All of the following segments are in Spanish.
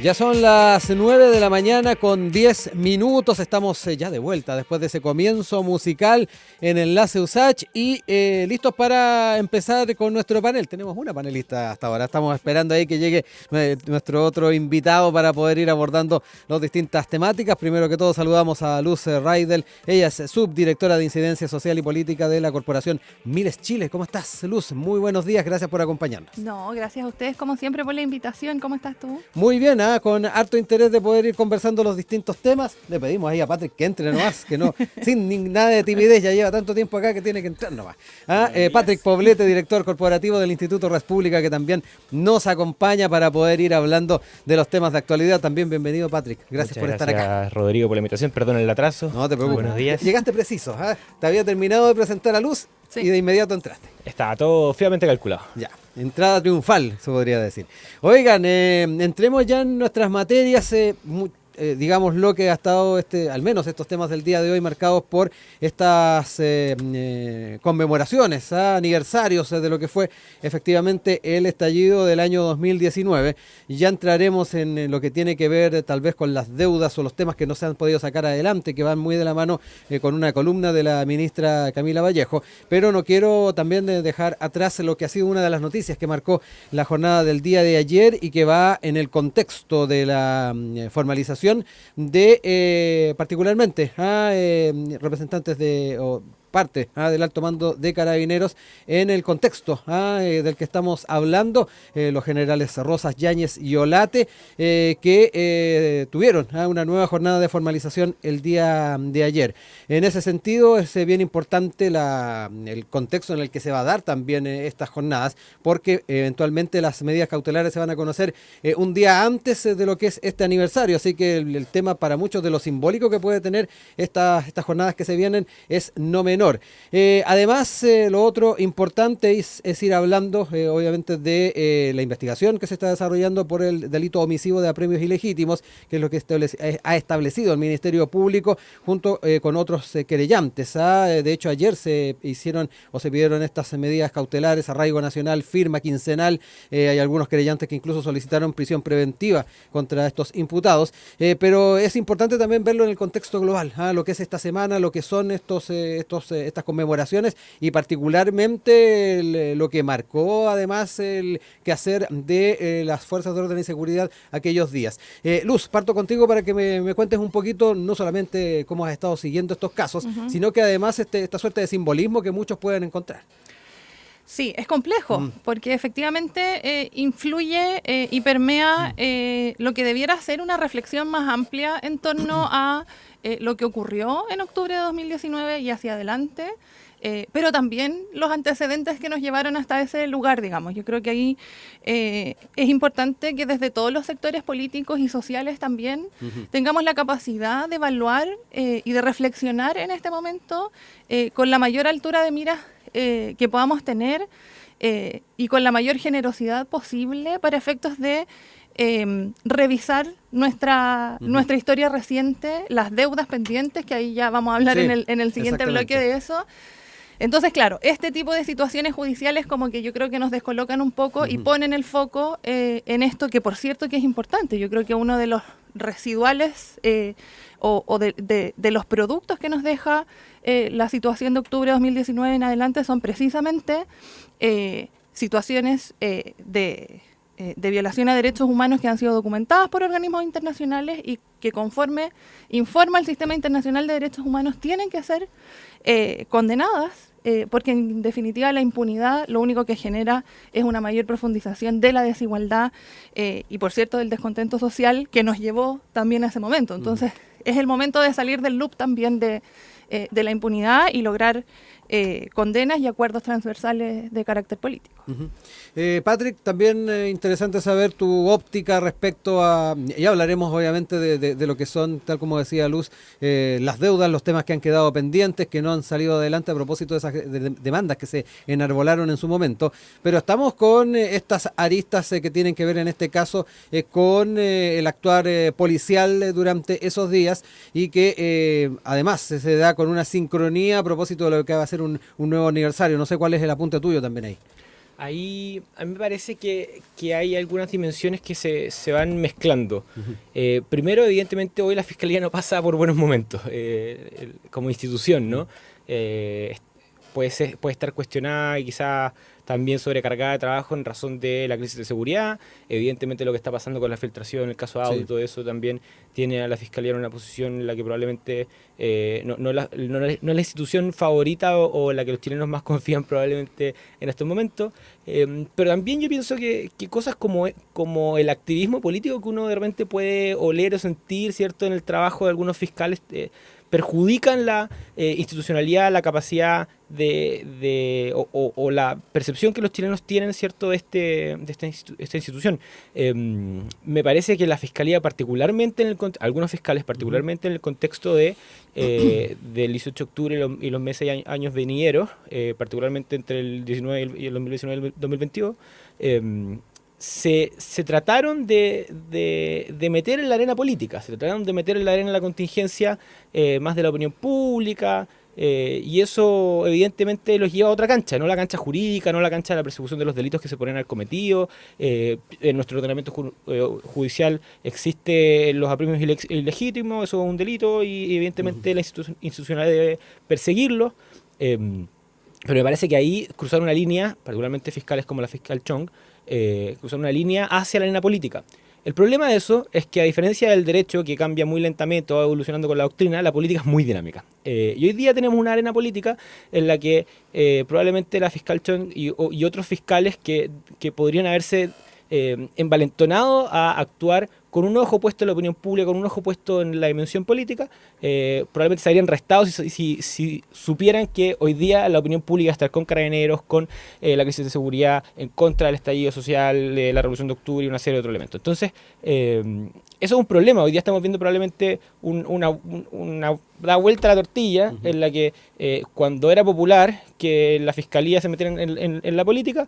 Ya son las 9 de la mañana con 10 minutos. Estamos ya de vuelta después de ese comienzo musical en Enlace USACH y listos para empezar con nuestro panel. Tenemos una panelista hasta ahora. Estamos esperando ahí que llegue nuestro otro invitado para poder ir abordando las distintas temáticas. Primero que todo saludamos a Luz Raidel. Ella es subdirectora de Incidencia Social y Política de la Corporación Miles Chile. ¿Cómo estás, Luz? Muy buenos días. Gracias por acompañarnos. No, gracias a ustedes como siempre por la invitación. ¿Cómo estás tú? Muy bien, con harto interés de poder ir conversando los distintos temas. Le pedimos ahí a Patrick que entre nomás, que no, sin nada de timidez, ya lleva tanto tiempo acá que tiene que entrar nomás. Patrick Poblete, director corporativo del Instituto Res Pública, que también nos acompaña para poder ir hablando de los temas de actualidad. También bienvenido, Patrick. Gracias por estar acá. Gracias, Rodrigo, por la invitación. Perdón el atraso. No te preocupes. Buenos días. Llegaste preciso. Te había terminado de presentar a Luz y de inmediato entraste. Estaba todo fríamente calculado. Ya. Entrada triunfal, se podría decir. Oigan, entremos ya en nuestras materias, digamos lo que ha estado, al menos estos temas del día de hoy marcados por estas conmemoraciones, aniversarios de lo que fue efectivamente el estallido del año 2019. Y ya entraremos en lo que tiene que ver tal vez con las deudas o los temas que no se han podido sacar adelante, que van muy de la mano con una columna de la ministra Camila Vallejo. Pero no quiero también dejar atrás lo que ha sido una de las noticias que marcó la jornada del día de ayer y que va en el contexto de la formalización de particularmente a representantes de parte del alto mando de Carabineros en el contexto del que estamos hablando, los generales Rosas, Yáñez y Olate, que tuvieron una nueva jornada de formalización el día de ayer. En ese sentido es bien importante el contexto en el que se va a dar también estas jornadas, porque eventualmente las medidas cautelares se van a conocer un día antes de lo que es este aniversario, así que el tema para muchos de lo simbólico que puede tener estas jornadas que se vienen es no menor. Además, lo otro importante es ir hablando, obviamente, de la investigación que se está desarrollando por el delito omisivo de apremios ilegítimos, que es lo que ha establecido el Ministerio Público junto con otros querellantes. De hecho, ayer se pidieron estas medidas cautelares, arraigo nacional, firma quincenal. Hay algunos querellantes que incluso solicitaron prisión preventiva contra estos imputados. Pero es importante también verlo en el contexto global, lo que es esta semana, lo que son estas conmemoraciones y particularmente lo que marcó además el quehacer de las fuerzas de orden y seguridad aquellos días. Luz, parto contigo para que me cuentes un poquito, no solamente cómo has estado siguiendo estos casos, sino que además esta suerte de simbolismo que muchos pueden encontrar. Sí, es complejo, porque efectivamente influye y permea lo que debiera ser una reflexión más amplia en torno a lo que ocurrió en octubre de 2019 y hacia adelante, pero también los antecedentes que nos llevaron hasta ese lugar, digamos. Yo creo que ahí es importante que desde todos los sectores políticos y sociales también tengamos la capacidad de evaluar y de reflexionar en este momento con la mayor altura de miras que podamos tener y con la mayor generosidad posible para efectos de revisar nuestra historia reciente, las deudas pendientes, que ahí ya vamos a hablar en el siguiente bloque de eso. Entonces, claro, este tipo de situaciones judiciales como que yo creo que nos descolocan un poco y ponen el foco en esto que, por cierto, que es importante. Yo creo que uno de los residuales o de los productos que nos deja la situación de octubre de 2019 en adelante son precisamente situaciones de violación a derechos humanos que han sido documentadas por organismos internacionales y que conforme informa el Sistema Internacional de Derechos Humanos tienen que ser condenadas, porque en definitiva la impunidad lo único que genera es una mayor profundización de la desigualdad y por cierto del descontento social que nos llevó también a ese momento. Entonces es el momento de salir del loop también de la impunidad y lograr condenas y acuerdos transversales de carácter político. Patrick, también interesante saber tu óptica respecto a, ya hablaremos obviamente de lo que son, tal como decía Luz, las deudas, los temas que han quedado pendientes, que no han salido adelante a propósito de esas demandas que se enarbolaron en su momento, pero estamos con estas aristas que tienen que ver en este caso con el actuar policial durante esos días y que además se da con una sincronía a propósito de lo que va a ser un nuevo aniversario. No sé cuál es el apunte tuyo también ahí. Ahí a mí me parece que hay algunas dimensiones que se van mezclando. Primero, evidentemente, hoy la Fiscalía no pasa por buenos momentos como institución, ¿no? Puede estar cuestionada y quizás también sobrecargada de trabajo en razón de la crisis de seguridad. Evidentemente lo que está pasando con la filtración, el caso Audi, todo eso también tiene a la Fiscalía en una posición en la que probablemente no es la institución favorita o la que los chilenos más confían probablemente en estos momentos. Pero también yo pienso que cosas como el activismo político que uno de repente puede oler o sentir, ¿cierto?, en el trabajo de algunos fiscales, perjudican la institucionalidad, la capacidad o la percepción que los chilenos tienen, ¿cierto?, de esta institución. Me parece que la Fiscalía, particularmente algunos fiscales, particularmente en el contexto del 18 de octubre y los meses y años venideros, particularmente entre el 19 y el 2019 y el 2022, se trataron de meter en la arena política, se trataron de meter en la arena la contingencia más de la opinión pública, y eso evidentemente los lleva a otra cancha, no la cancha jurídica, no la cancha de la persecución de los delitos que se pueden haber cometido. En nuestro ordenamiento judicial existen los apremios ilegítimos, eso es un delito y evidentemente la institucional debe perseguirlo. Pero me parece que ahí cruzar una línea, particularmente fiscales como la fiscal Chong, cruzar una línea hacia la arena política. El problema de eso es que, a diferencia del derecho, que cambia muy lentamente o va evolucionando con la doctrina, la política es muy dinámica. Y hoy día tenemos una arena política en la que probablemente la fiscal Chong y otros fiscales que podrían haberse envalentonado a actuar con un ojo puesto en la opinión pública, con un ojo puesto en la dimensión política, probablemente se habrían restados si supieran que hoy día la opinión pública está con Carabineros, con la crisis de seguridad, en contra del estallido social, la Revolución de Octubre y una serie de otros elementos. Entonces, eso es un problema. Hoy día estamos viendo probablemente una da vuelta a la tortilla, en la que cuando era popular que la Fiscalía se metiera en la política,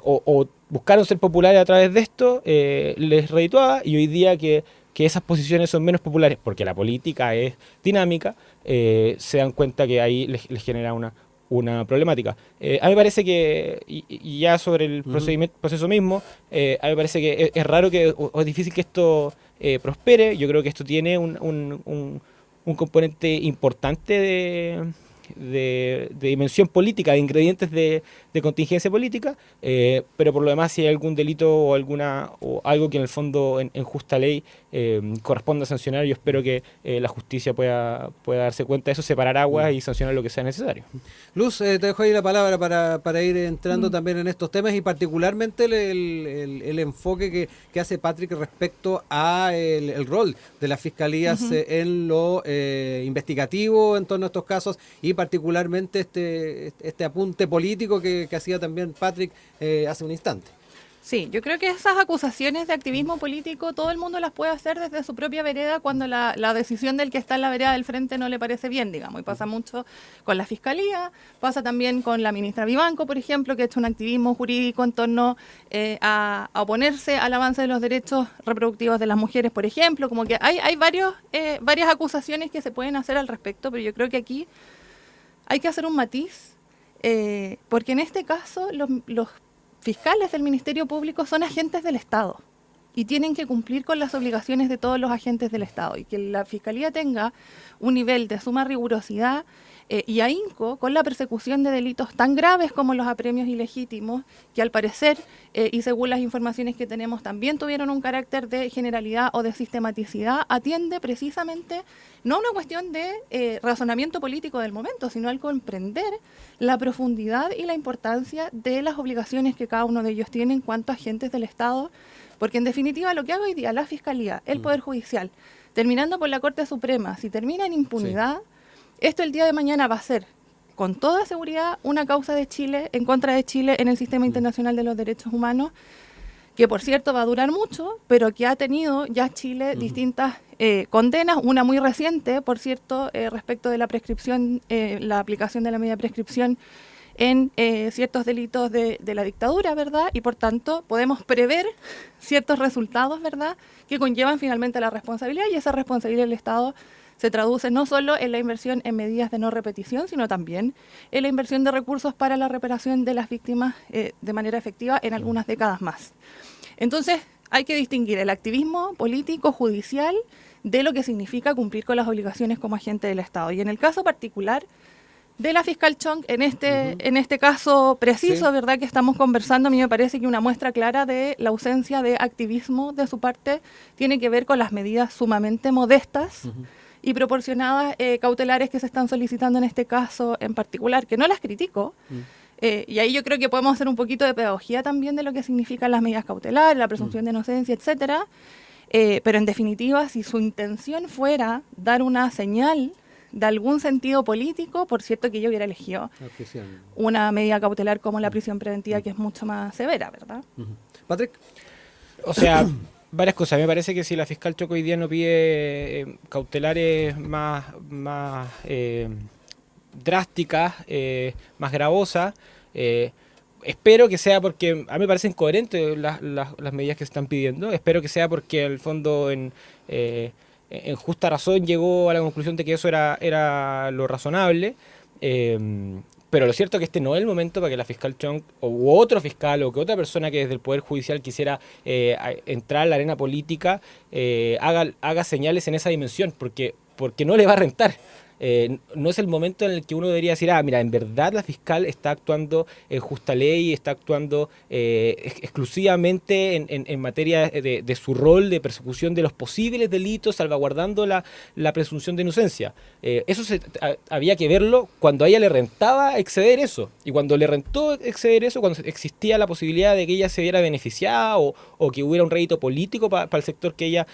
o buscaron ser populares a través de esto, les redituaba, y hoy día que esas posiciones son menos populares porque la política es dinámica, se dan cuenta que ahí les genera una problemática. A mí me parece que, y ya sobre el proceso mismo, a mí me parece que es raro o es difícil que esto prospere. Yo creo que esto tiene un componente importante de dimensión política, de ingredientes de contingencia política, pero por lo demás, si hay algún delito o algo que en el fondo en justa ley corresponda a sancionar, yo espero que la justicia pueda darse cuenta de eso, separar aguas y sancionar lo que sea necesario. Luz, te dejo ahí la palabra para ir entrando también en estos temas, y particularmente el enfoque que hace Patrick respecto a el rol de las fiscalías en lo investigativo en torno a estos casos, y particularmente este apunte político que hacía también Patrick hace un instante. Sí, yo creo que esas acusaciones de activismo político todo el mundo las puede hacer desde su propia vereda cuando la decisión del que está en la vereda del frente no le parece bien, digamos. Y pasa mucho con la Fiscalía, pasa también con la ministra Vivanco, por ejemplo, que ha hecho un activismo jurídico en torno a oponerse al avance de los derechos reproductivos de las mujeres, por ejemplo. Como que hay varias acusaciones que se pueden hacer al respecto, pero yo creo que aquí hay que hacer un matiz, porque en este caso los fiscales del Ministerio Público son agentes del Estado y tienen que cumplir con las obligaciones de todos los agentes del Estado, y que la Fiscalía tenga un nivel de suma rigurosidad y ahínco con la persecución de delitos tan graves como los apremios ilegítimos, que al parecer, y según las informaciones que tenemos, también tuvieron un carácter de generalidad o de sistematicidad, atiende precisamente no a una cuestión de razonamiento político del momento, sino al comprender la profundidad y la importancia de las obligaciones que cada uno de ellos tiene en cuanto a agentes del Estado, porque en definitiva lo que haga hoy día la Fiscalía, el Poder Judicial, terminando por la Corte Suprema, si termina en impunidad, esto el día de mañana va a ser, con toda seguridad, una causa de Chile, en contra de Chile en el sistema internacional de los derechos humanos, que por cierto va a durar mucho, pero que ha tenido ya Chile distintas condenas, una muy reciente, por cierto, respecto de la prescripción, la aplicación de la medida de prescripción en ciertos delitos de la dictadura, ¿verdad? Y por tanto podemos prever ciertos resultados, ¿verdad?, que conllevan finalmente la responsabilidad, y esa responsabilidad del Estado se traduce no solo en la inversión en medidas de no repetición, sino también en la inversión de recursos para la reparación de las víctimas de manera efectiva en algunas décadas más. Entonces, hay que distinguir el activismo político, judicial, de lo que significa cumplir con las obligaciones como agente del Estado. Y en el caso particular de la fiscal Chong, en este caso preciso, ¿verdad?, que estamos conversando, a mí me parece que una muestra clara de la ausencia de activismo de su parte tiene que ver con las medidas sumamente modestas y proporcionadas cautelares que se están solicitando en este caso en particular, que no las critico. Y ahí yo creo que podemos hacer un poquito de pedagogía también de lo que significan las medidas cautelares, la presunción de inocencia, etcétera. Pero en definitiva, si su intención fuera dar una señal de algún sentido político, por cierto que yo hubiera elegido una medida cautelar como la prisión preventiva, que es mucho más severa, ¿verdad? Patrick. O sea, varias cosas. Me parece que si la fiscal Choco hoy día no pide cautelares más drásticas, más gravosas, espero que sea porque a mí me parecen coherentes las medidas que se están pidiendo. Espero que sea porque al fondo en justa razón llegó a la conclusión de que eso era lo razonable. Pero lo cierto es que este no es el momento para que la fiscal Chong u otro fiscal o que otra persona que desde el Poder Judicial quisiera entrar a la arena política haga señales en esa dimensión, porque no le va a rentar. No es el momento en el que uno debería decir, mira, en verdad la fiscal está actuando en justa ley, está actuando exclusivamente en materia de su rol de persecución de los posibles delitos, salvaguardando la presunción de inocencia. Eso había que verlo cuando a ella le rentaba exceder eso. Y cuando le rentó exceder eso, cuando existía la posibilidad de que ella se viera beneficiada o que hubiera un rédito político para el sector que ella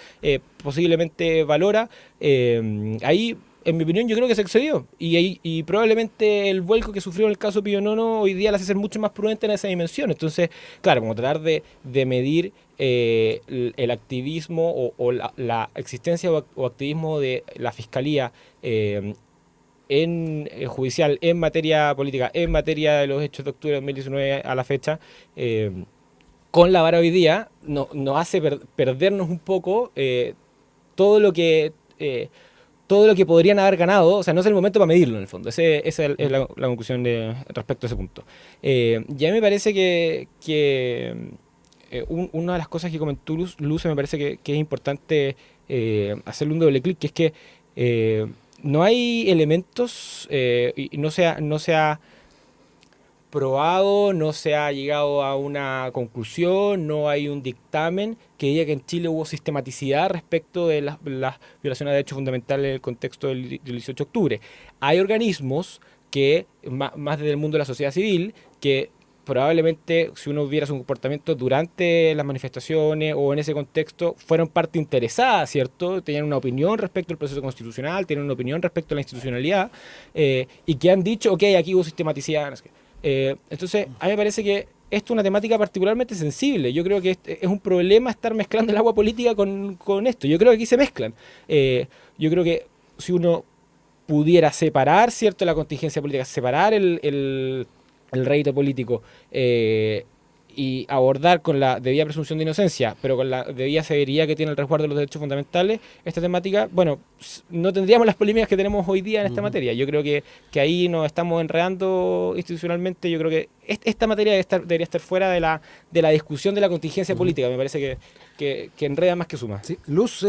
posiblemente valora, ahí, en mi opinión, yo creo que se excedió. Y probablemente el vuelco que sufrió en el caso Pío Nono hoy día la hace ser mucho más prudente en esa dimensión. Entonces, claro, como tratar de medir el activismo o la existencia o activismo de la Fiscalía en judicial, en materia política, en materia de los hechos de octubre de 2019 a la fecha, con la vara hoy día, nos hace perdernos un poco todo lo que podrían haber ganado. O sea, no es el momento para medirlo en el fondo. Esa es la conclusión respecto a ese punto. Ya me parece que una de las cosas que comentó Luce me parece que es importante hacerle un doble clic, que es que no hay elementos y no se ha probado, no se ha llegado a una conclusión, no hay un dictamen que diga que en Chile hubo sistematicidad respecto de las violaciones de derechos fundamentales en el contexto del 18 de octubre. Hay organismos que, más desde el mundo de la sociedad civil, que probablemente si uno viera su comportamiento durante las manifestaciones o en ese contexto, fueron parte interesada, ¿cierto? Tenían una opinión respecto al proceso constitucional, tenían una opinión respecto a la institucionalidad, y que han dicho, ok, aquí hubo sistematicidad. Entonces, a mí me parece que esto es una temática particularmente sensible. Yo creo que es un problema estar mezclando el agua política con esto. Yo creo que aquí se mezclan. Yo creo que si uno pudiera separar, ¿cierto?, la contingencia política, separar el rédito político y abordar con la debida presunción de inocencia, pero con la debida severidad que tiene el resguardo de los derechos fundamentales, esta temática, bueno, no tendríamos las polémicas que tenemos hoy día en esta materia. Yo creo que ahí nos estamos enredando institucionalmente. Yo creo que esta materia debería estar fuera de la discusión de la contingencia política. Me parece que enreda más que suma. Sí. Luz,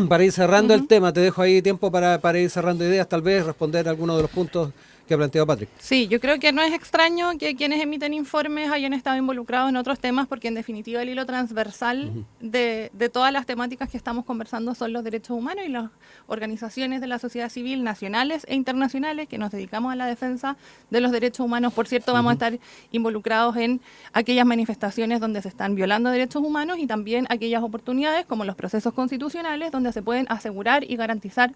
para ir cerrando el tema, te dejo ahí tiempo para ir cerrando ideas, tal vez responder algunos de los puntos que ha planteado Patrick. Sí, yo creo que no es extraño que quienes emiten informes hayan estado involucrados en otros temas, porque en definitiva el hilo transversal de todas las temáticas que estamos conversando son los derechos humanos, y las organizaciones de la sociedad civil nacionales e internacionales que nos dedicamos a la defensa de los derechos humanos. Por cierto, vamos a estar involucrados en aquellas manifestaciones donde se están violando derechos humanos, y también aquellas oportunidades como los procesos constitucionales donde se pueden asegurar y garantizar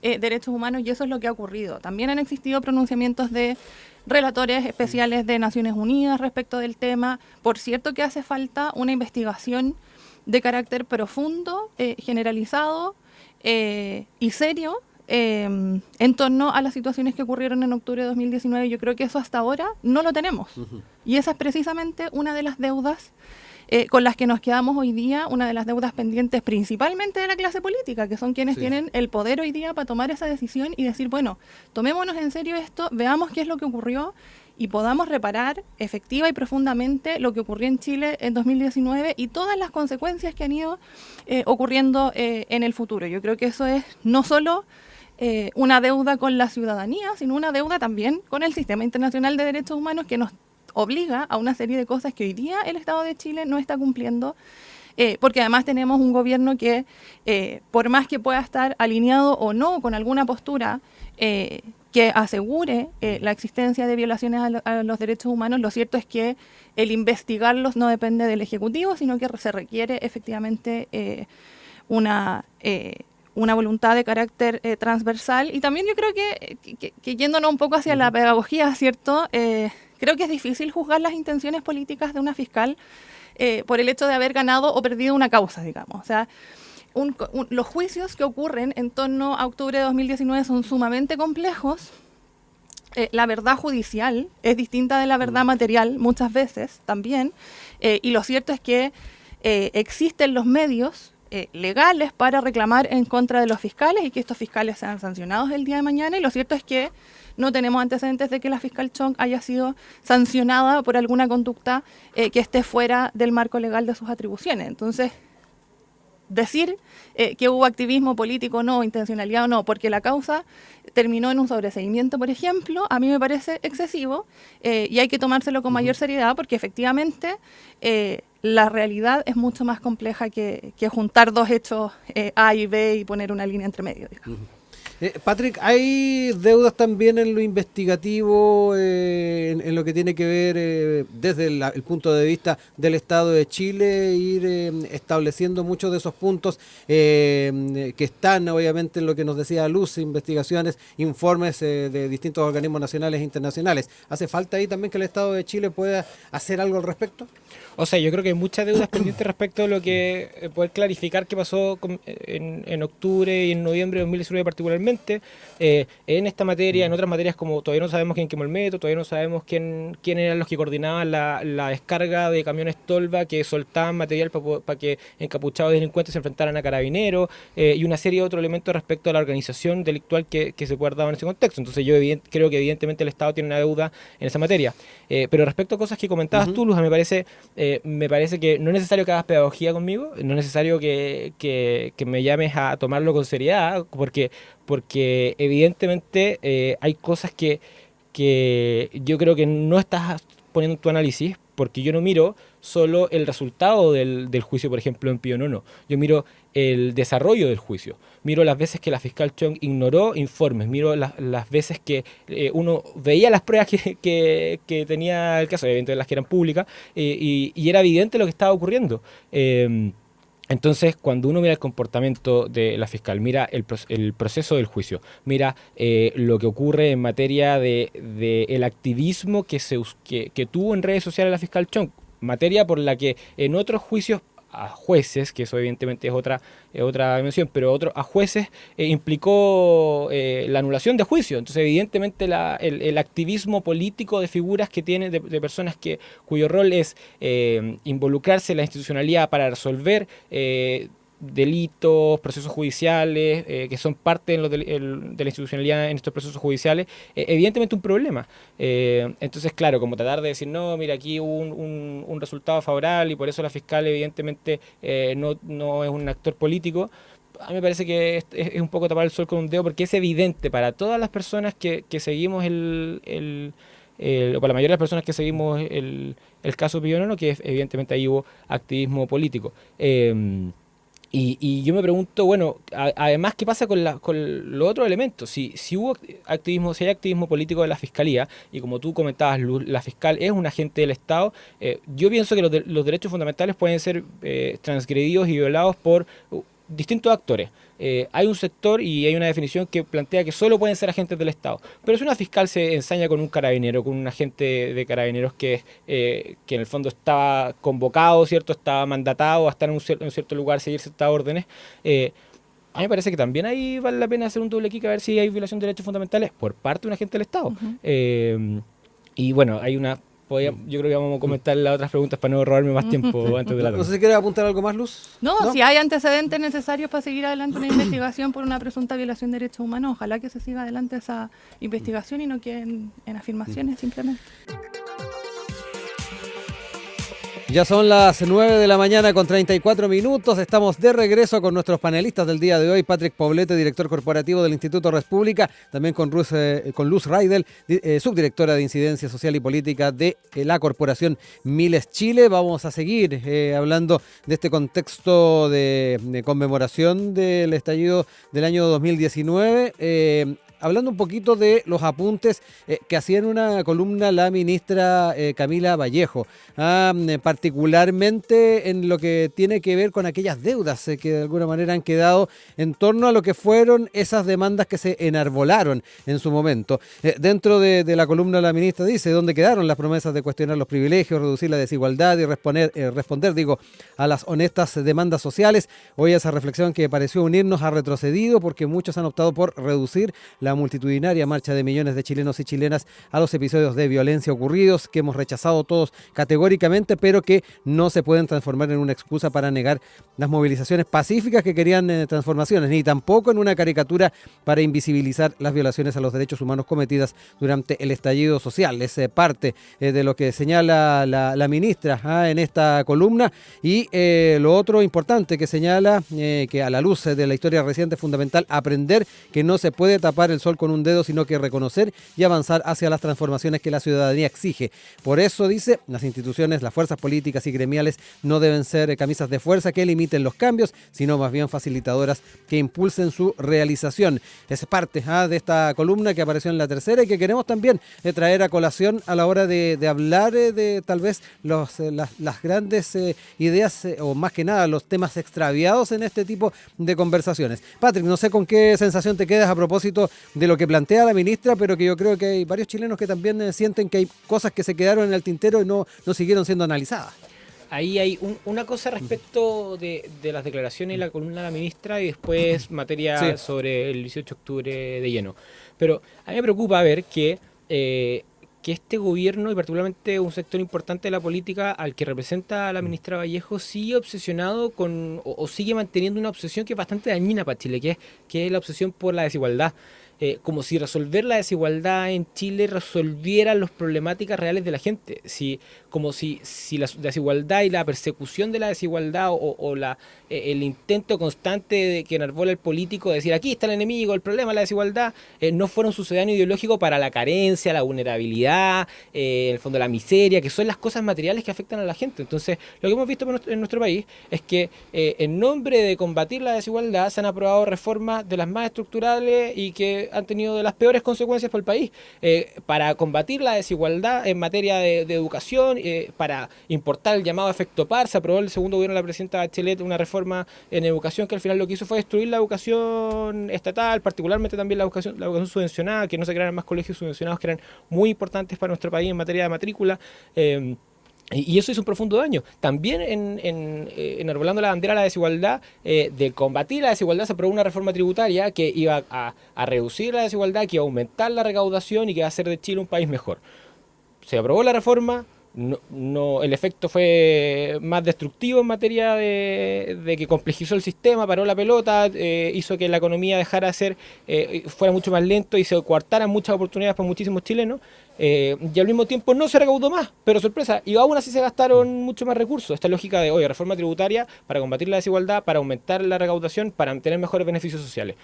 derechos humanos, y eso es lo que ha ocurrido. También han existido pronunciamientos de relatores especiales de Naciones Unidas respecto del tema. Por cierto que hace falta una investigación de carácter profundo, generalizado y serio en torno a las situaciones que ocurrieron en octubre de 2019. Yo creo que eso hasta ahora no lo tenemos. Y esa es precisamente una de las deudas con las que nos quedamos hoy día, una de las deudas pendientes principalmente de la clase política, que son quienes tienen el poder hoy día para tomar esa decisión y decir, bueno, tomémonos en serio esto, veamos qué es lo que ocurrió y podamos reparar efectiva y profundamente lo que ocurrió en Chile en 2019 y todas las consecuencias que han ido ocurriendo en el futuro. Yo creo que eso es no solo una deuda con la ciudadanía, sino una deuda también con el sistema internacional de derechos humanos que nos obliga a una serie de cosas que hoy día el Estado de Chile no está cumpliendo, porque además tenemos un gobierno que, por más que pueda estar alineado o no con alguna postura que asegure la existencia de violaciones a los derechos humanos, lo cierto es que el investigarlos no depende del Ejecutivo, sino que se requiere efectivamente una voluntad de carácter transversal. Y también yo creo que yéndonos un poco hacia la pedagogía, ¿cierto? Creo que es difícil juzgar las intenciones políticas de una fiscal por el hecho de haber ganado o perdido una causa, digamos. O sea, los juicios que ocurren en torno a octubre de 2019 son sumamente complejos. La verdad judicial es distinta de la verdad material muchas veces también. Y lo cierto es que existen los medios legales para reclamar en contra de los fiscales y que estos fiscales sean sancionados el día de mañana. Y lo cierto es que no tenemos antecedentes de que la fiscal Chong haya sido sancionada por alguna conducta que esté fuera del marco legal de sus atribuciones. Entonces, decir que hubo activismo político o no, intencionalidad o no, porque la causa terminó en un sobreseimiento, por ejemplo, a mí me parece excesivo y hay que tomárselo con mayor seriedad porque efectivamente la realidad es mucho más compleja que juntar dos hechos A y B y poner una línea entre medio, digamos. Patrick, ¿hay deudas también en lo investigativo, en lo que tiene que ver desde el punto de vista del Estado de Chile, ir estableciendo muchos de esos puntos que están obviamente en lo que nos decía Luz, investigaciones, informes de distintos organismos nacionales e internacionales? ¿Hace falta ahí también que el Estado de Chile pueda hacer algo al respecto? O sea, yo creo que hay muchas deudas pendientes respecto a lo que poder clarificar qué pasó en octubre y en noviembre de 2019 particularmente en esta materia, en otras materias como todavía no sabemos quién quemó el metro, todavía no sabemos quién eran los que coordinaban la descarga de camiones tolva que soltaban material para que encapuchados delincuentes se enfrentaran a carabineros y una serie de otros elementos respecto a la organización delictual que se puede dar en ese contexto. Entonces yo creo que evidentemente el Estado tiene una deuda en esa materia. Pero respecto a cosas que comentabas tú, Luz, me parece que no es necesario que hagas pedagogía conmigo, no es necesario que me llames a tomarlo con seriedad, porque evidentemente hay cosas que yo creo que no estás poniendo en tu análisis, porque yo no miro solo el resultado del juicio, por ejemplo, en Pío Nono. Yo miro el desarrollo del juicio. Miro las veces que la fiscal Chong ignoró informes. Miro las veces que uno veía las pruebas que tenía el caso, evidentemente las que eran públicas, y era evidente lo que estaba ocurriendo. Entonces, cuando uno mira el comportamiento de la fiscal, mira el proceso del juicio, mira lo que ocurre en materia de el activismo que tuvo en redes sociales la fiscal Chong, materia por la que en otros juicios a jueces, que eso evidentemente es otra dimensión, pero a jueces implicó la anulación de juicio. Entonces, evidentemente, el activismo político de figuras que tiene, de personas cuyo rol es involucrarse en la institucionalidad para resolver delitos, procesos judiciales, que son parte de la institucionalidad en estos procesos judiciales, evidentemente un problema. Entonces, claro, como tratar de decir, no, mira, aquí hubo un resultado favorable y por eso la fiscal evidentemente no es un actor político, a mí me parece que es un poco tapar el sol con un dedo, porque es evidente para todas las personas que seguimos o para la mayoría de las personas que seguimos el caso Pío Nono, que evidentemente ahí hubo activismo político. Y yo me pregunto, bueno, además, ¿qué pasa con los otros elementos? Si hay activismo político de la Fiscalía, y como tú comentabas, Luz, la fiscal es un agente del Estado, yo pienso que los derechos fundamentales pueden ser transgredidos y violados por distintos actores. Hay un sector y hay una definición que plantea que solo pueden ser agentes del Estado. Pero si una fiscal se ensaña con un carabinero, con un agente de carabineros que en el fondo estaba convocado, ¿cierto? Estaba mandatado a estar en un cierto lugar, seguir ciertas órdenes, a mí me parece que también ahí vale la pena hacer un doble clic a ver si hay violación de derechos fundamentales por parte de un agente del Estado. Y bueno, hay una yo creo que vamos a comentar las otras preguntas para no robarme más tiempo antes de la No sé si quieres apuntar algo más, Luz. No, si hay antecedentes necesarios para seguir adelante una investigación por una presunta violación de derechos humanos, ojalá que se siga adelante esa investigación y no queden en afirmaciones simplemente. Ya son las 9 de la mañana con 34 minutos. Estamos de regreso con nuestros panelistas del día de hoy. Patrick Poblete, director corporativo del Instituto República. También con Luz Raidel, subdirectora de Incidencia Social y Política de la Corporación Miles Chile. Vamos a seguir hablando de este contexto de conmemoración del estallido del año 2019. Hablando un poquito de los apuntes que hacía en una columna la ministra Camila Vallejo, particularmente en lo que tiene que ver con aquellas deudas que de alguna manera han quedado en torno a lo que fueron esas demandas que se enarbolaron en su momento. Dentro de la columna la ministra dice: ¿dónde quedaron las promesas de cuestionar los privilegios, reducir la desigualdad y responder a las honestas demandas sociales? Hoy esa reflexión que pareció unirnos ha retrocedido porque muchos han optado por reducir la multitudinaria marcha de millones de chilenos y chilenas a los episodios de violencia ocurridos, que hemos rechazado todos categóricamente, pero que no se pueden transformar en una excusa para negar las movilizaciones pacíficas que querían transformaciones, ni tampoco en una caricatura para invisibilizar las violaciones a los derechos humanos cometidas durante el estallido social. Es parte de lo que señala la ministra en esta columna. Y lo otro importante que señala, que a la luz de la historia reciente es fundamental aprender que no se puede tapar el sol con un dedo, sino que reconocer y avanzar hacia las transformaciones que la ciudadanía exige. Por eso, dice, las instituciones, las fuerzas políticas y gremiales no deben ser camisas de fuerza que limiten los cambios, sino más bien facilitadoras que impulsen su realización. Es parte de esta columna que apareció en La Tercera y que queremos también traer a colación a la hora de hablar de tal vez las grandes ideas o más que nada los temas extraviados en este tipo de conversaciones. Patrick, no sé con qué sensación te quedas a propósito de lo que plantea la ministra, pero que yo creo que hay varios chilenos que también sienten que hay cosas que se quedaron en el tintero y no siguieron siendo analizadas. Ahí hay una cosa respecto de las declaraciones y la columna de la ministra y después materia sobre el 18 de octubre de lleno. Pero a mí me preocupa ver que este gobierno y particularmente un sector importante de la política al que representa a la ministra Vallejo sigue obsesionado con o sigue manteniendo una obsesión que es bastante dañina para Chile, que es la obsesión por la desigualdad. Como si resolver la desigualdad en Chile resolviera las problemáticas reales de la gente. Como si la desigualdad y la persecución de la desigualdad o el intento constante de que enarbola el político de decir aquí está el enemigo, el problema, la desigualdad, no fuera un sucedáneo ideológico para la carencia, la vulnerabilidad, en el fondo la miseria, que son las cosas materiales que afectan a la gente. Entonces, lo que hemos visto en nuestro país es que en nombre de combatir la desigualdad se han aprobado reformas de las más estructurales y que han tenido de las peores consecuencias para el país. Para combatir la desigualdad en materia de educación, para importar el llamado efecto PAR, se aprobó el segundo gobierno de la presidenta Bachelet una reforma en educación que al final lo que hizo fue destruir la educación estatal, particularmente también la educación subvencionada, que no se crearan más colegios subvencionados que eran muy importantes para nuestro país en materia de matrícula. Y eso hizo un profundo daño. También enarbolando la bandera de la desigualdad, de combatir la desigualdad, se aprobó una reforma tributaria que iba a reducir la desigualdad, que iba a aumentar la recaudación y que iba a hacer de Chile un país mejor. Se aprobó la reforma, el efecto fue más destructivo en materia de que complejizó el sistema, paró la pelota, hizo que la economía dejara de ser, fuera mucho más lento y se coartaran muchas oportunidades para muchísimos chilenos. Y al mismo tiempo no se recaudó más, pero sorpresa, y aún así se gastaron mucho más recursos. Esta lógica de, reforma tributaria para combatir la desigualdad, para aumentar la recaudación, para tener mejores beneficios sociales.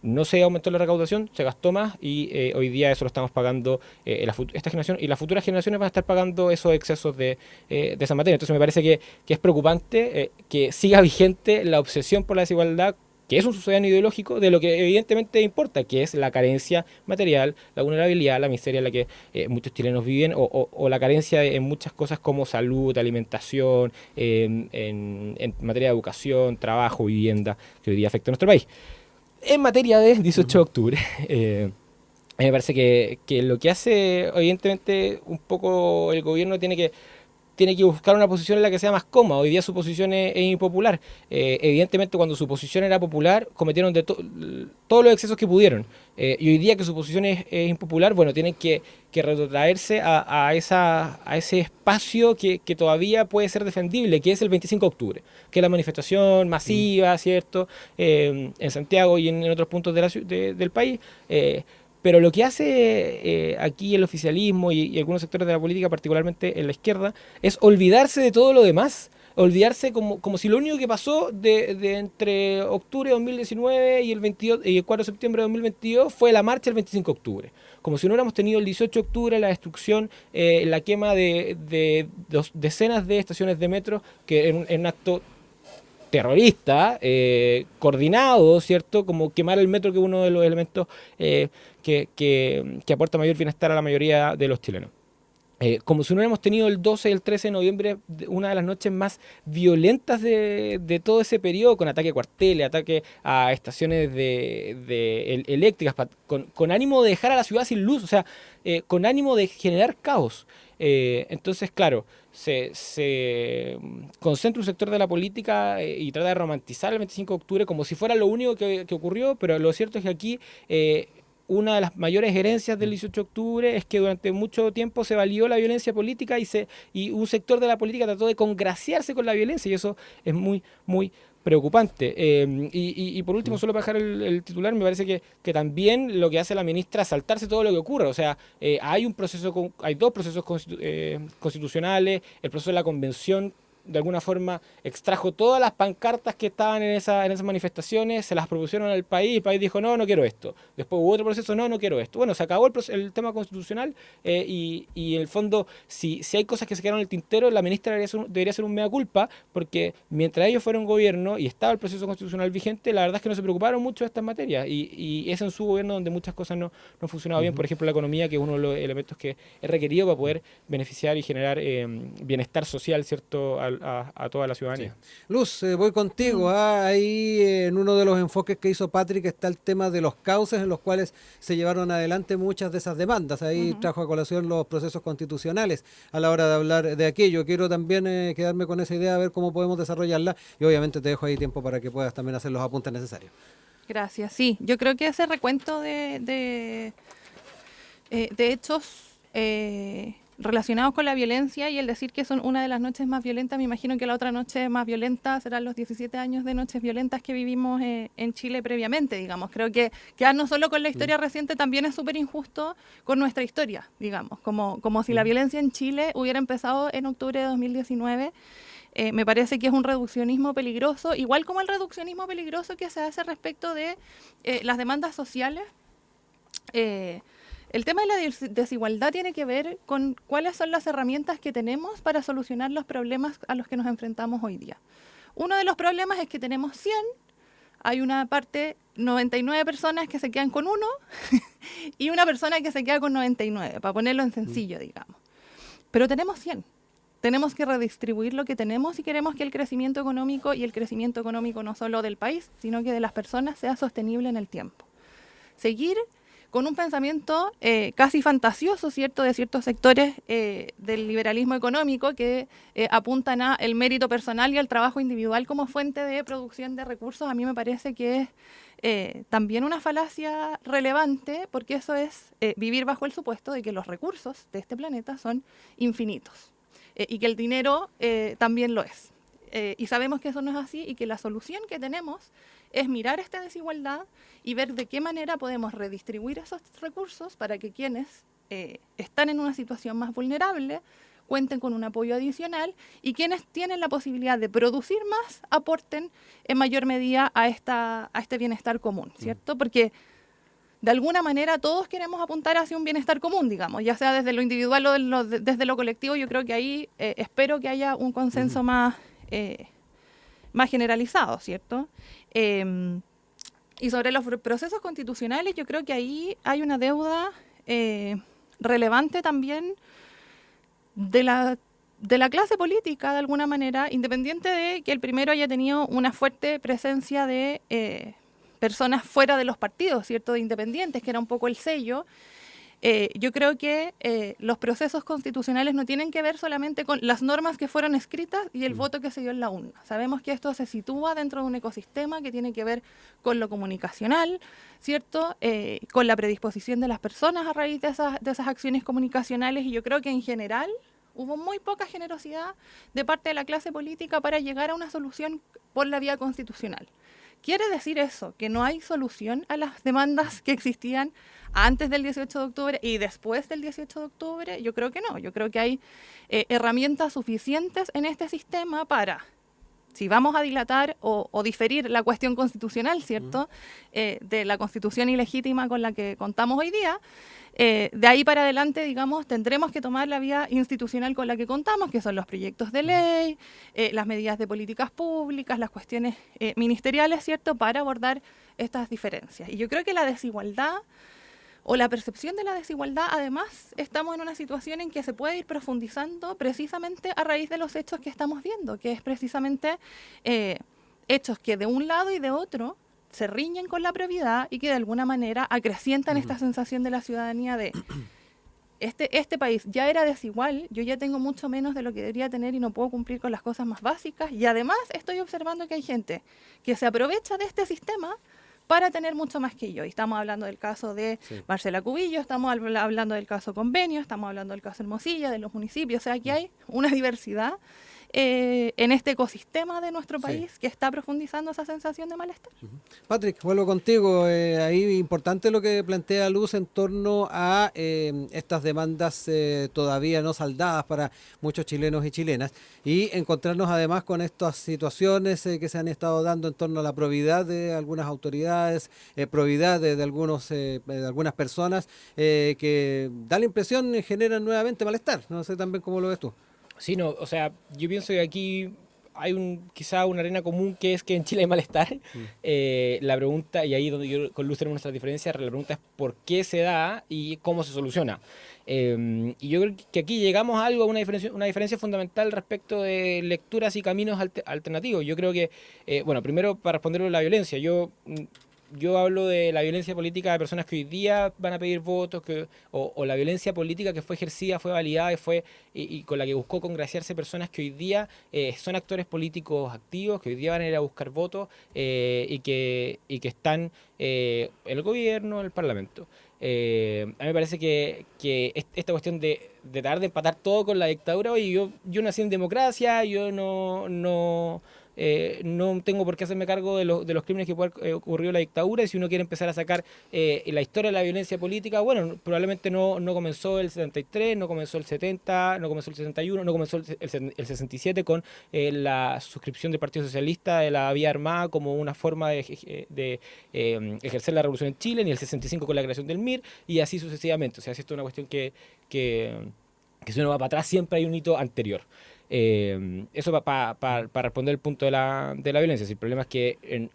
No se aumentó la recaudación, se gastó más y hoy día eso lo estamos pagando esta generación y las futuras generaciones van a estar pagando esos excesos de esa materia. Entonces me parece que es preocupante que siga vigente la obsesión por la desigualdad, que es un sucedáneo ideológico de lo que evidentemente importa, que es la carencia material, la vulnerabilidad, la miseria en la que muchos chilenos viven, o la carencia en muchas cosas como salud, alimentación, en materia de educación, trabajo, vivienda, que hoy día afecta a nuestro país. En materia de 18 de octubre, me parece que lo que hace, evidentemente, un poco el gobierno tiene que tiene que buscar una posición en la que sea más cómoda. Hoy día su posición es impopular. Evidentemente, cuando su posición era popular, cometieron todos los excesos que pudieron. Y hoy día que su posición es impopular, bueno, tienen que retrotraerse a ese espacio que todavía puede ser defendible, que es el 25 de octubre, que es la manifestación masiva, ¿cierto? En Santiago y en otros puntos del país. Pero lo que hace aquí el oficialismo y algunos sectores de la política, particularmente en la izquierda, es olvidarse de todo lo demás. Olvidarse como si lo único que pasó de entre octubre de 2019 y el 4 de septiembre de 2022 fue la marcha del 25 de octubre. Como si no hubiéramos tenido el 18 de octubre la destrucción, la quema de decenas de estaciones de metro, que en un acto terrorista, coordinado, ¿cierto? Como quemar el metro, que es uno de los elementos que aporta mayor bienestar a la mayoría de los chilenos. Como si no hubiéramos tenido el 12 y el 13 de noviembre, una de las noches más violentas de todo ese periodo, con ataque a cuarteles, ataque a estaciones eléctricas, con ánimo de dejar a la ciudad sin luz, o sea, con ánimo de generar caos. Entonces, claro, se concentra un sector de la política y trata de romantizar el 25 de octubre como si fuera lo único que ocurrió, pero lo cierto es que aquí una de las mayores herencias del 18 de octubre es que durante mucho tiempo se valió la violencia política y un sector de la política trató de congraciarse con la violencia, y eso es muy, muy preocupante. Y por último, solo para dejar el titular, me parece que también lo que hace la ministra es saltarse todo lo que ocurra. O sea, hay dos procesos constitucionales, el proceso de la convención de alguna forma extrajo todas las pancartas que estaban en esas manifestaciones, se las propusieron al país, y el país dijo, no quiero esto. Después hubo otro proceso, no quiero esto. Bueno, se acabó el tema constitucional, y en el fondo, si hay cosas que se quedaron en el tintero, la ministra debería ser un mea culpa, porque mientras ellos fueron gobierno y estaba el proceso constitucional vigente, la verdad es que no se preocuparon mucho de estas materias, y es en su gobierno donde muchas cosas no han funcionado bien. Por ejemplo, la economía, que es uno de los elementos que es requerido para poder beneficiar y generar bienestar social, ¿cierto?, a toda la ciudadanía. Sí. Luz, voy contigo. Ahí en uno de los enfoques que hizo Patrick está el tema de los cauces en los cuales se llevaron adelante muchas de esas demandas. Ahí trajo a colación los procesos constitucionales a la hora de hablar de aquello. Quiero también quedarme con esa idea, a ver cómo podemos desarrollarla, y obviamente te dejo ahí tiempo para que puedas también hacer los apuntes necesarios. Gracias. Sí, yo creo que ese recuento de hechos relacionados con la violencia, y el decir que son una de las noches más violentas, me imagino que la otra noche más violenta serán los 17 años de noches violentas que vivimos en Chile previamente, digamos. Creo que no solo con la historia reciente, también es súper injusto con nuestra historia, digamos, como si la violencia en Chile hubiera empezado en octubre de 2019. Me parece que es un reduccionismo peligroso, igual como el reduccionismo peligroso que se hace respecto de las demandas sociales. El tema de la desigualdad tiene que ver con cuáles son las herramientas que tenemos para solucionar los problemas a los que nos enfrentamos hoy día. Uno de los problemas es que tenemos 100, hay una parte, 99 personas que se quedan con uno y una persona que se queda con 99, para ponerlo en sencillo, digamos. Pero tenemos 100. Tenemos que redistribuir lo que tenemos si queremos que el crecimiento económico, y el crecimiento económico no solo del país, sino que de las personas, sea sostenible en el tiempo. Seguir con un pensamiento casi fantasioso, ¿cierto?, de ciertos sectores del liberalismo económico que apuntan a el mérito personal y al trabajo individual como fuente de producción de recursos, a mí me parece que es también una falacia relevante, porque eso es vivir bajo el supuesto de que los recursos de este planeta son infinitos y que el dinero también lo es. Y sabemos que eso no es así, y que la solución que tenemos es mirar esta desigualdad y ver de qué manera podemos redistribuir esos recursos para que quienes están en una situación más vulnerable cuenten con un apoyo adicional, y quienes tienen la posibilidad de producir más aporten en mayor medida a este bienestar común, ¿cierto? Porque de alguna manera todos queremos apuntar hacia un bienestar común, digamos, ya sea desde lo individual o desde lo colectivo. Yo creo que ahí espero que haya un consenso más generalizado, ¿cierto? Y sobre los procesos constitucionales, yo creo que ahí hay una deuda relevante también de la clase política, de alguna manera, independiente de que el primero haya tenido una fuerte presencia de personas fuera de los partidos, ¿cierto?, de independientes, que era un poco el sello. yo creo que los procesos constitucionales no tienen que ver solamente con las normas que fueron escritas y el voto que se dio en la urna. Sabemos que esto se sitúa dentro de un ecosistema que tiene que ver con lo comunicacional, ¿cierto? Con la predisposición de las personas a raíz de esas acciones comunicacionales, y yo creo que en general hubo muy poca generosidad de parte de la clase política para llegar a una solución por la vía constitucional. ¿Quiere decir eso que no hay solución a las demandas que existían antes del 18 de octubre y después del 18 de octubre? Yo creo que no. Yo creo que hay herramientas suficientes en este sistema para, si vamos a dilatar o diferir la cuestión constitucional, ¿cierto? De la constitución ilegítima con la que contamos hoy día, de ahí para adelante, digamos, tendremos que tomar la vía institucional con la que contamos, que son los proyectos de ley, las medidas de políticas públicas, las cuestiones ministeriales, ¿cierto?, para abordar estas diferencias. Y yo creo que la desigualdad o la percepción de la desigualdad, además, estamos en una situación en que se puede ir profundizando precisamente a raíz de los hechos que estamos viendo, que es precisamente hechos que de un lado y de otro se riñen con la probidad y que de alguna manera acrecientan esta sensación de la ciudadanía de este país ya era desigual, yo ya tengo mucho menos de lo que debería tener y no puedo cumplir con las cosas más básicas, y además estoy observando que hay gente que se aprovecha de este sistema para tener mucho más que yo. Y estamos hablando del caso de Marcela Cubillo, estamos hablando del caso Convenio, estamos hablando del caso Hermosilla, de los municipios. O sea, aquí hay una diversidad en este ecosistema de nuestro país que está profundizando esa sensación de malestar. Patrick, vuelvo contigo. Ahí importante lo que plantea Luz en torno a estas demandas todavía no saldadas para muchos chilenos y chilenas, y encontrarnos además con estas situaciones que se han estado dando en torno a la probidad de algunas autoridades, probidad de algunas personas que da la impresión generan nuevamente malestar. No sé también cómo lo ves tú. Sí, no, o sea, yo pienso que aquí hay quizá una arena común, que es que en Chile hay malestar. La pregunta, y ahí donde yo con Luz tenemos nuestras diferencias, la pregunta es por qué se da y cómo se soluciona. Y yo creo que aquí llegamos a algo, una diferencia fundamental respecto de lecturas y caminos alternativos. Yo creo que, bueno, primero para responder a la violencia, yo hablo de la violencia política de personas que hoy día van a pedir votos, o la violencia política que fue ejercida, fue validada y con la que buscó congraciarse personas que hoy día son actores políticos activos, que hoy día van a ir a buscar votos y que están en el gobierno, en el Parlamento. A mí me parece que esta cuestión de tratar de empatar todo con la dictadura, oye, yo nací en democracia, yo no tengo por qué hacerme cargo de los crímenes que puede haber ocurrido en la dictadura, y si uno quiere empezar a sacar la historia de la violencia política, bueno, probablemente no comenzó el 73, no comenzó el 70, no comenzó el 71, no comenzó el 67 con la suscripción del Partido Socialista de la vía armada como una forma de ejercer la revolución en Chile, ni el 65 con la creación del MIR, y así sucesivamente. O sea, si esto es una cuestión que si uno va para atrás siempre hay un hito anterior. Eso para responder el punto de la violencia. Si el problema es que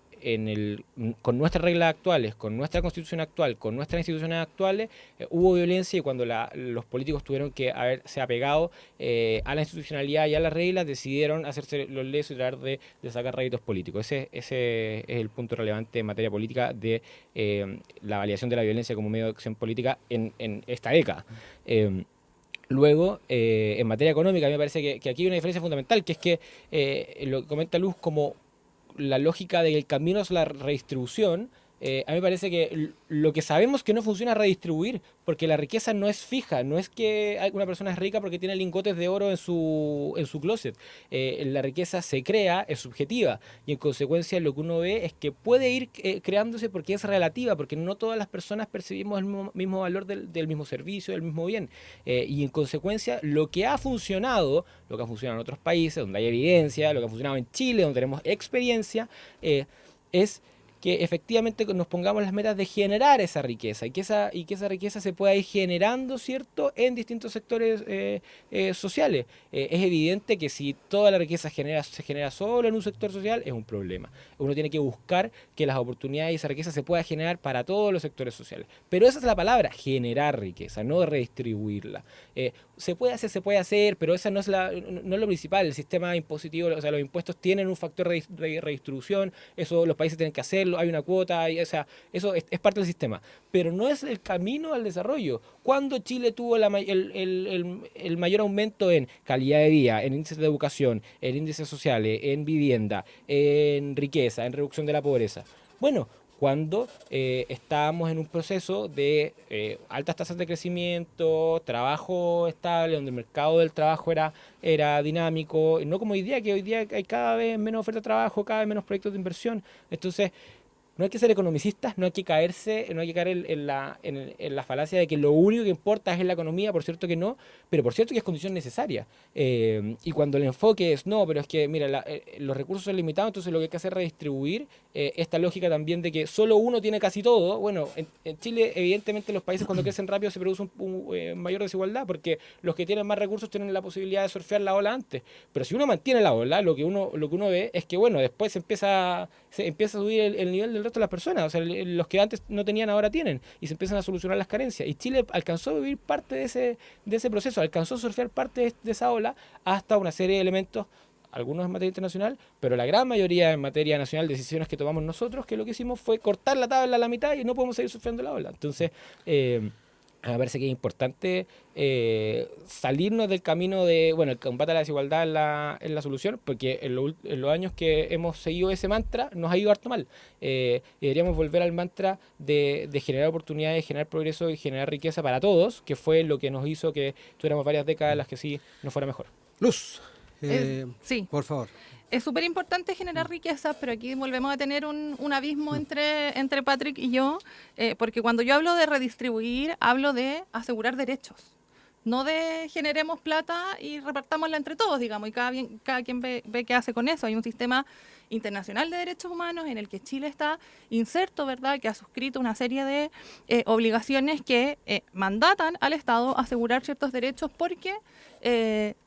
con nuestras reglas actuales, con nuestra constitución actual, con nuestras instituciones actuales, hubo violencia, y cuando los políticos tuvieron que haberse apegado a la institucionalidad y a las reglas, decidieron hacerse los lesos y tratar de sacar réditos políticos. Ese es el punto relevante en materia política de la validación de la violencia como medio de acción política en esta década. Luego, en materia económica, a mí me parece que aquí hay una diferencia fundamental, que es que lo que comenta Luz como la lógica del camino es la redistribución. A mí me parece que lo que sabemos que no funciona es redistribuir, porque la riqueza no es fija, no es que una persona es rica porque tiene lingotes de oro en su closet. La riqueza se crea, es subjetiva, y en consecuencia lo que uno ve es que puede ir creándose porque es relativa, porque no todas las personas percibimos el mismo valor del mismo servicio, del mismo bien. Y en consecuencia lo que ha funcionado en otros países, donde hay evidencia, lo que ha funcionado en Chile, donde tenemos es que efectivamente nos pongamos las metas de generar esa riqueza, y que esa riqueza se pueda ir generando, ¿cierto?, en distintos sectores sociales. Es evidente que si toda la riqueza se genera solo en un sector social, es un problema. Uno tiene que buscar que las oportunidades y esa riqueza se pueda generar para todos los sectores sociales. Pero esa es la palabra, generar riqueza, no redistribuirla. Se puede hacer, pero esa no es lo principal. El sistema impositivo, o sea, los impuestos tienen un factor de redistribución, eso los países tienen que hacerlo, hay una cuota, o sea, eso es parte del sistema. Pero no es el camino al desarrollo. Cuando Chile tuvo el mayor aumento en calidad de vida, en índices de educación, en índices sociales, en vivienda, en riqueza, en reducción de la pobreza? Bueno, cuando estábamos en un proceso de altas tasas de crecimiento, trabajo estable, donde el mercado del trabajo era dinámico, no como hoy día, que hoy día hay cada vez menos oferta de trabajo, cada vez menos proyectos de inversión. Entonces, no hay que ser economistas, no hay que caer en la falacia de que lo único que importa es la economía, por cierto que no, pero por cierto que es condición necesaria. Y cuando el enfoque es, no, pero es que, mira, los recursos son limitados, entonces lo que hay que hacer es redistribuir esta lógica también de que solo uno tiene casi todo. Bueno, en Chile, evidentemente, los países cuando crecen rápido se produce mayor desigualdad, porque los que tienen más recursos tienen la posibilidad de surfear la ola antes. Pero si uno mantiene la ola, lo que uno ve es que, bueno, después se empieza a subir el nivel del resto de las personas. O sea, los que antes no tenían ahora tienen, y se empiezan a solucionar las carencias. Y Chile alcanzó a vivir parte de ese proceso, alcanzó a surfear parte de esa ola hasta una serie de elementos, algunos en materia internacional, pero la gran mayoría en materia nacional, decisiones que tomamos nosotros, que lo que hicimos fue cortar la tabla a la mitad y no podemos seguir surfeando la ola. Entonces, me parece que es importante salirnos del camino de, bueno, el combate a la desigualdad es la solución, porque en los años que hemos seguido ese mantra nos ha ido harto mal. Y deberíamos volver al mantra de generar oportunidades, generar progreso y generar riqueza para todos, que fue lo que nos hizo que tuviéramos varias décadas en las que sí nos fuera mejor. Luz, sí. por favor. Es súper importante generar riqueza, pero aquí volvemos a tener un abismo entre Patrick y yo, porque cuando yo hablo de redistribuir, hablo de asegurar derechos, no de generemos plata y repartámosla entre todos, digamos, y cada quien ve qué hace con eso. Hay un sistema internacional de derechos humanos en el que Chile está inserto, ¿verdad?, que ha suscrito una serie de obligaciones que mandatan al Estado asegurar ciertos derechos porque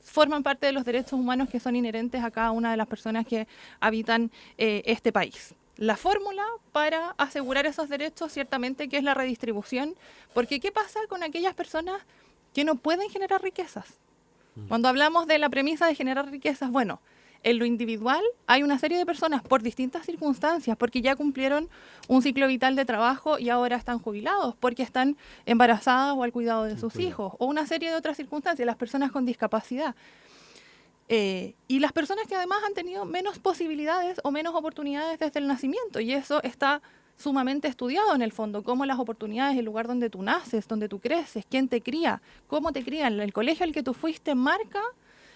forman parte de los derechos humanos que son inherentes a cada una de las personas que habitan este país. La fórmula para asegurar esos derechos ciertamente que es la redistribución, porque ¿qué pasa con aquellas personas que no pueden generar riquezas? Cuando hablamos de la premisa de generar riquezas, bueno, en lo individual hay una serie de personas por distintas circunstancias, porque ya cumplieron un ciclo vital de trabajo y ahora están jubilados, porque están embarazadas o al cuidado de sus hijos, o una serie de otras circunstancias, las personas con discapacidad. Y las personas que además han tenido menos posibilidades o menos oportunidades desde el nacimiento, y eso está sumamente estudiado en el fondo, cómo las oportunidades, el lugar donde tú naces, donde tú creces, quién te cría, cómo te crían, el colegio al que tú fuiste marca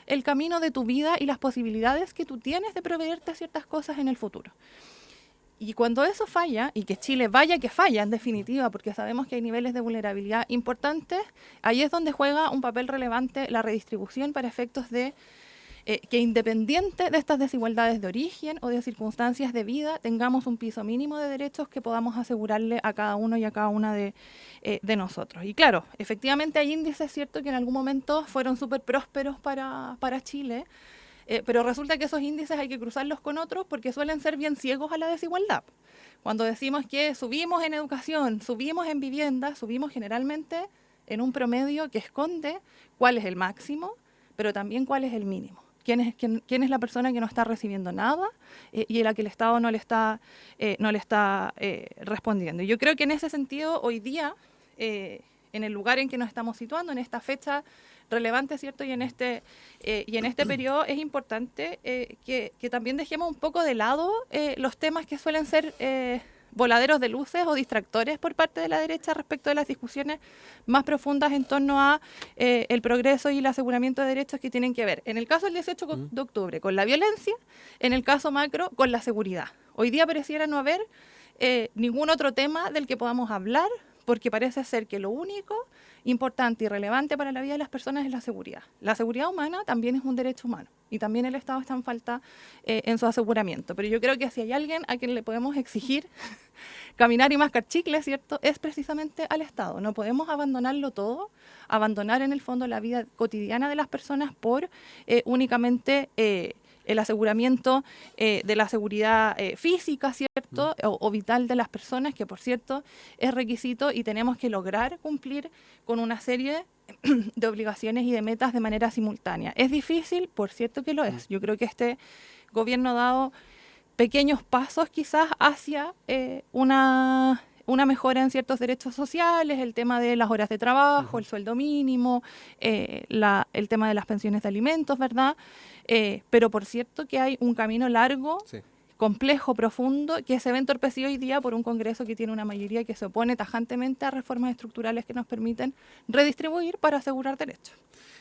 el camino de tu vida y las posibilidades que tú tienes de proveerte ciertas cosas en el futuro. Y cuando eso falla, y que Chile vaya que falla en definitiva, porque sabemos que hay niveles de vulnerabilidad importantes, ahí es donde juega un papel relevante la redistribución para efectos de que independiente de estas desigualdades de origen o de circunstancias de vida, tengamos un piso mínimo de derechos que podamos asegurarle a cada uno y a cada una de nosotros. Y claro, efectivamente hay índices, ¿cierto?, que en algún momento fueron súper prósperos para Chile, pero resulta que esos índices hay que cruzarlos con otros porque suelen ser bien ciegos a la desigualdad. Cuando decimos que subimos en educación, subimos en vivienda, subimos generalmente en un promedio que esconde cuál es el máximo, pero también cuál es el mínimo. ¿Quién es la persona que no está recibiendo nada y a la que el Estado no le está respondiendo? Y yo creo que en ese sentido, hoy día, en el lugar en que nos estamos situando, en esta fecha relevante, ¿cierto?, y en este periodo, es importante que también dejemos un poco de lado los temas que suelen ser voladeros de luces o distractores por parte de la derecha respecto de las discusiones más profundas en torno a el progreso y el aseguramiento de derechos que tienen que ver, en el caso del 18 de octubre, con la violencia, en el caso macro, con la seguridad. Hoy día pareciera no haber ningún otro tema del que podamos hablar, porque parece ser que lo único importante y relevante para la vida de las personas es la seguridad. La seguridad humana también es un derecho humano y también el Estado está en falta en su aseguramiento. Pero yo creo que si hay alguien a quien le podemos exigir caminar y mascar chicle, ¿cierto?, es precisamente al Estado. No podemos abandonarlo todo, abandonar en el fondo la vida cotidiana de las personas por únicamente el aseguramiento de la seguridad física, ¿cierto?, o vital de las personas, que por cierto es requisito y tenemos que lograr cumplir con una serie de obligaciones y de metas de manera simultánea. ¿Es difícil? Por cierto que lo es. Yo creo que este gobierno ha dado pequeños pasos quizás hacia una mejora en ciertos derechos sociales, el tema de las horas de trabajo, el sueldo mínimo, el tema de las pensiones de alimentos, ¿verdad? Pero por cierto que hay un camino largo, Sí. complejo, profundo, que se ve entorpecido hoy día por un Congreso que tiene una mayoría que se opone tajantemente a reformas estructurales que nos permiten redistribuir para asegurar derechos.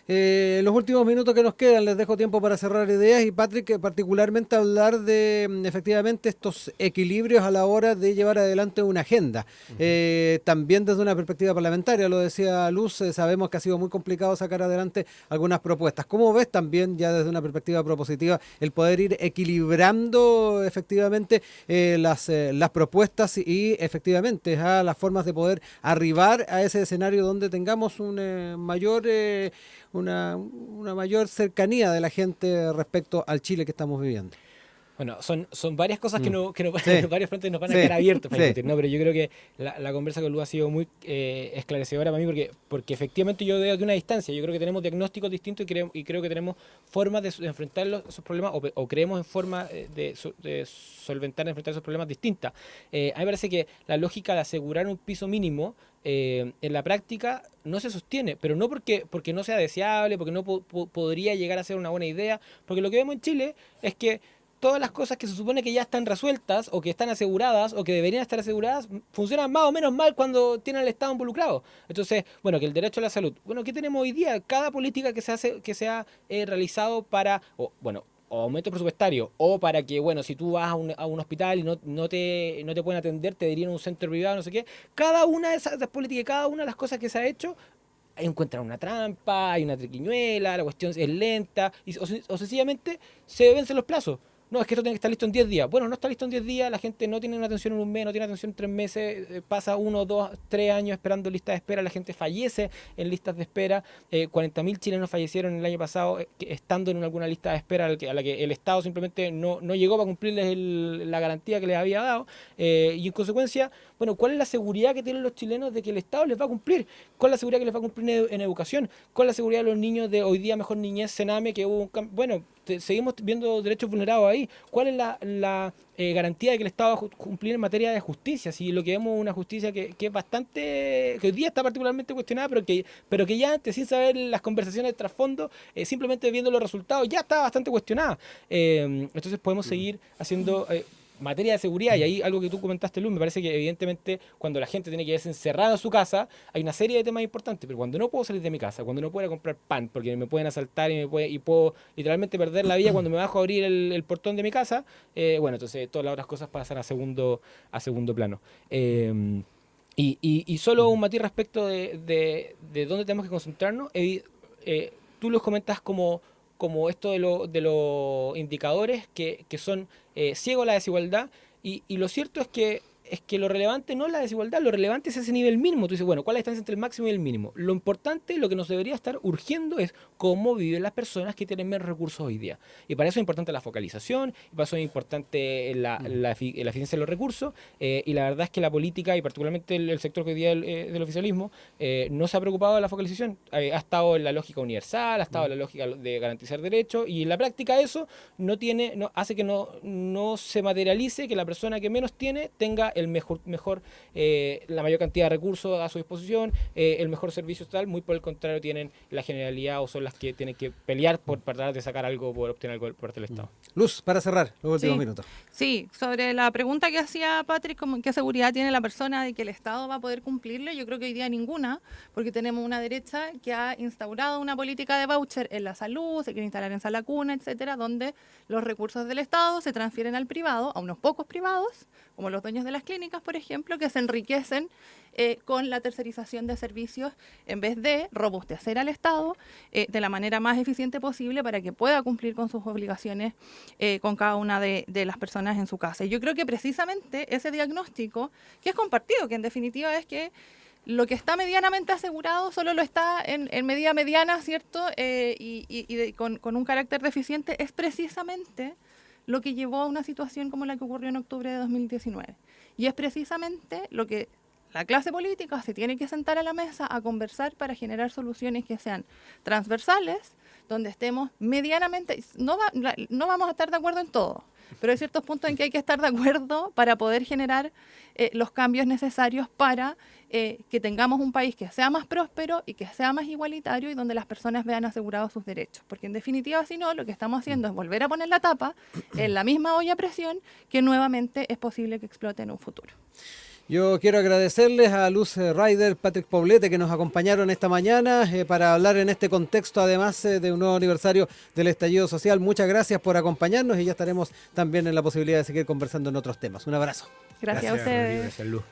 Los últimos minutos que nos quedan, les dejo tiempo para cerrar ideas y Patrick, particularmente hablar de efectivamente estos equilibrios a la hora de llevar adelante una agenda. También desde una perspectiva parlamentaria, lo decía Luz, sabemos que ha sido muy complicado sacar adelante algunas propuestas. ¿Cómo ves también ya desde una perspectiva propositiva el poder ir equilibrando efectivamente las propuestas y efectivamente las formas de poder arribar a ese escenario donde tengamos un mayor... una mayor cercanía de la gente respecto al Chile que estamos viviendo? Bueno, son varias cosas que Sí. varios frentes nos van a Sí. quedar abiertos para Sí. discutir, ¿no? Pero yo creo que la conversa con Lu ha sido muy esclarecedora para mí porque efectivamente yo veo que una distancia, yo creo que tenemos diagnósticos distintos y creo que tenemos formas de enfrentar esos problemas o creemos en formas de solventar, enfrentar esos problemas distintas. A mí me parece que la lógica de asegurar un piso mínimo en la práctica no se sostiene, pero no porque no sea deseable, porque no podría llegar a ser una buena idea, porque lo que vemos en Chile es que todas las cosas que se supone que ya están resueltas o que están aseguradas o que deberían estar aseguradas funcionan más o menos mal cuando tienen al Estado involucrado. Entonces, bueno, que el derecho a la salud. Bueno, ¿qué tenemos hoy día? Cada política que se ha realizado para, o aumento presupuestario, o para que, bueno, si tú vas a un hospital y no te pueden atender, te dirían un centro privado, no sé qué. Cada una de esas políticas, cada una de las cosas que se ha hecho, encuentran una trampa, hay una triquiñuela, la cuestión es lenta, o sencillamente se vencen los plazos. No, es que esto tiene que estar listo en 10 días. Bueno, no está listo en 10 días, la gente no tiene una atención en un mes, no tiene atención en 3 meses, pasa 1, 2, 3 años esperando listas de espera, la gente fallece en listas de espera. 40.000 chilenos fallecieron el año pasado estando en alguna lista de espera a la que el Estado simplemente no llegó para cumplirles la garantía que les había dado. Y en consecuencia, bueno, ¿cuál es la seguridad que tienen los chilenos de que el Estado les va a cumplir? ¿Cuál es la seguridad que les va a cumplir en educación? ¿Cuál es la seguridad de los niños de hoy día Mejor Niñez, Sename, que hubo un cambio? Bueno, seguimos viendo derechos vulnerados ahí. ¿Cuál es la garantía de que el Estado va a cumplir en materia de justicia? Si lo que vemos es una justicia que es bastante, que hoy día está particularmente cuestionada, pero que ya antes, sin saber las conversaciones de trasfondo, simplemente viendo los resultados, ya está bastante cuestionada. Entonces podemos seguir haciendo... materia de seguridad, y ahí algo que tú comentaste, Luz, me parece que evidentemente cuando la gente tiene que verse encerrada en su casa, hay una serie de temas importantes, pero cuando no puedo salir de mi casa, cuando no puedo ir a comprar pan, porque me pueden asaltar y puedo literalmente perder la vida cuando me bajo a abrir el portón de mi casa, bueno, entonces todas las otras cosas pasan a segundo plano. Y solo un matiz respecto de dónde tenemos que concentrarnos, tú los comentas como esto de los indicadores que son ciegos a la desigualdad, y lo cierto es que lo relevante no es la desigualdad, lo relevante es ese nivel mínimo. Tú dices, bueno, ¿cuál es la distancia entre el máximo y el mínimo? Lo importante, lo que nos debería estar urgiendo es cómo viven las personas que tienen menos recursos hoy día. Y para eso es importante la focalización, y para eso es importante la eficiencia de los recursos, y la verdad es que la política, y particularmente el sector que hoy día del oficialismo, no se ha preocupado de la focalización. Ha estado en la lógica universal, ha estado en la lógica de garantizar derechos, y en la práctica eso hace que no se materialice que la persona que menos tiene tenga el la mayor cantidad de recursos a su disposición, el mejor servicio total. Muy por el contrario, tienen la generalidad o son las que tienen que pelear por tratar de sacar algo, por obtener algo por parte del Estado. Luz, para cerrar los últimos minutos. Sí, sobre la pregunta que hacía Patrick, ¿qué seguridad tiene la persona de que el Estado va a poder cumplirle? Yo creo que hoy día ninguna, porque tenemos una derecha que ha instaurado una política de voucher en la salud, se quiere instalar en Sala Cuna, etcétera, donde los recursos del Estado se transfieren al privado, a unos pocos privados, como los dueños de las clínicas, por ejemplo, que se enriquecen con la tercerización de servicios en vez de robustecer al Estado de la manera más eficiente posible para que pueda cumplir con sus obligaciones con cada una de las personas en su casa. Y yo creo que precisamente ese diagnóstico, que es compartido, que en definitiva es que lo que está medianamente asegurado solo lo está en medida mediana, ¿cierto? Con un carácter deficiente, es precisamente lo que llevó a una situación como la que ocurrió en octubre de 2019. Y es precisamente lo que la clase política se tiene que sentar a la mesa a conversar para generar soluciones que sean transversales, donde estemos medianamente, no vamos a estar de acuerdo en todo, pero hay ciertos puntos en que hay que estar de acuerdo para poder generar los cambios necesarios para que tengamos un país que sea más próspero y que sea más igualitario y donde las personas vean asegurados sus derechos. Porque en definitiva, si no, lo que estamos haciendo es volver a poner la tapa en la misma olla a presión que nuevamente es posible que explote en un futuro. Yo quiero agradecerles a Luz Ryder, Patrick Poblete, que nos acompañaron esta mañana para hablar en este contexto, además de un nuevo aniversario del estallido social. Muchas gracias por acompañarnos y ya estaremos también en la posibilidad de seguir conversando en otros temas. Un abrazo. Gracias a ustedes. Gracias, Luz.